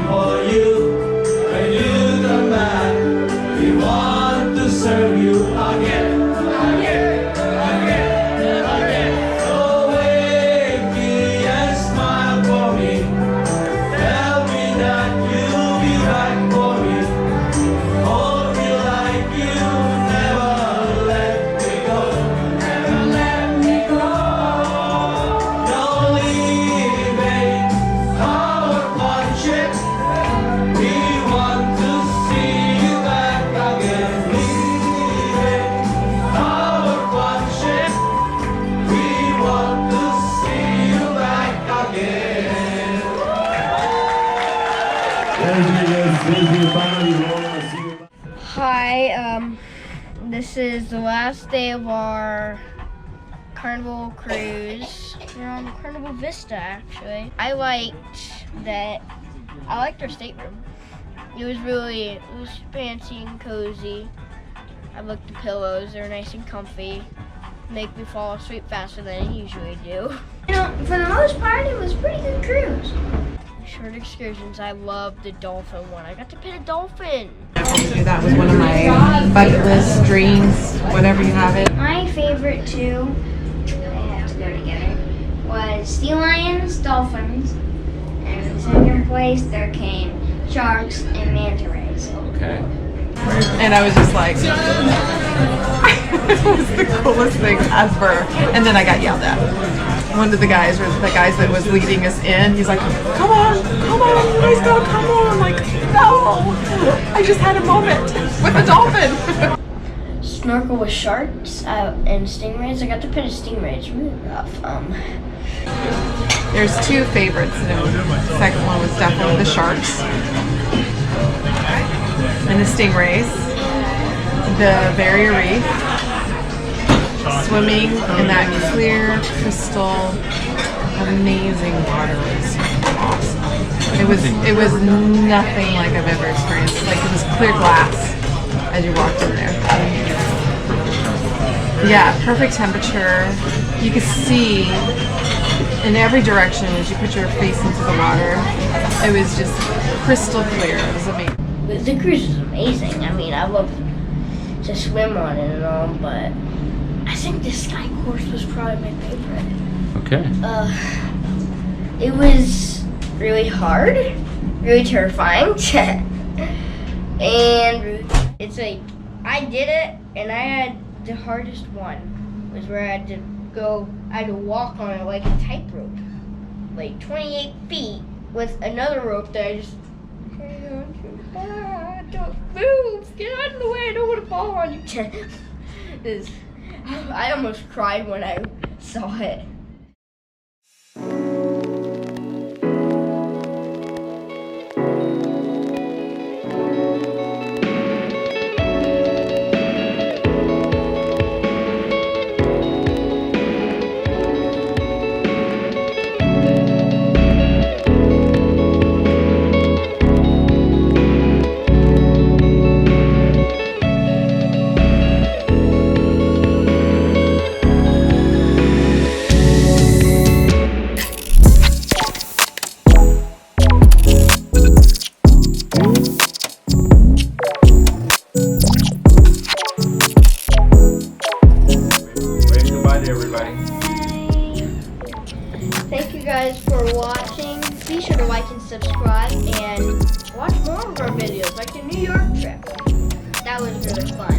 for you. When you come back, we want to serve you again, again, again, again. So wave me and smile for me. Tell me that you'll be back for me. Hold me like you never let me go, never let me go. Don't leave our partnership. We want to see you back again. Leave our partnership. We want to see you back again. Hi, this is the last day of our Carnival cruise. We're on Carnival Vista, actually. I liked our stateroom. It was fancy and cozy. I liked the pillows, they were nice and comfy. Make me fall asleep faster than I usually do. You know, for the most part, it was a pretty good cruise. Short excursions, I loved the dolphin one. I got to pet a dolphin. That was one of my bucket list dreams, whenever you have it. My favorite two, they have to go together, was sea lions, dolphins, and in second place there came sharks and manta rays. Okay. And I was just like, it was the coolest thing ever. And then I got yelled at. One of the guys, or the guys that was leading us in, he's like, come on, you guys gotta come on. I'm like, no, I just had a moment with a dolphin. Snorkel with sharks and stingrays. I got to pet a stingray. It's really rough. There's two favorites. The second one was definitely the sharks and the stingrays. The barrier reef. Swimming in that clear, crystal, amazing water was awesome. It was nothing like I've ever experienced. Like it was clear glass as you walked in there. Yeah, perfect temperature. You could see in every direction as you put your face into the water. It was just crystal clear. It was amazing. The cruise is amazing. I mean, I love to swim on it and all, but I think the sky course was probably my favorite. Okay. It was really hard, really terrifying, and it's like I did it, and I had the hardest one was where I had to walk on it like a tightrope, like 28 feet with another rope that I just don't move, get out of the way, I don't want to fall on you. I almost cried when I saw it. Thank you guys for watching. Be sure to like and subscribe and watch more of our videos like the New York trip. That was really fun.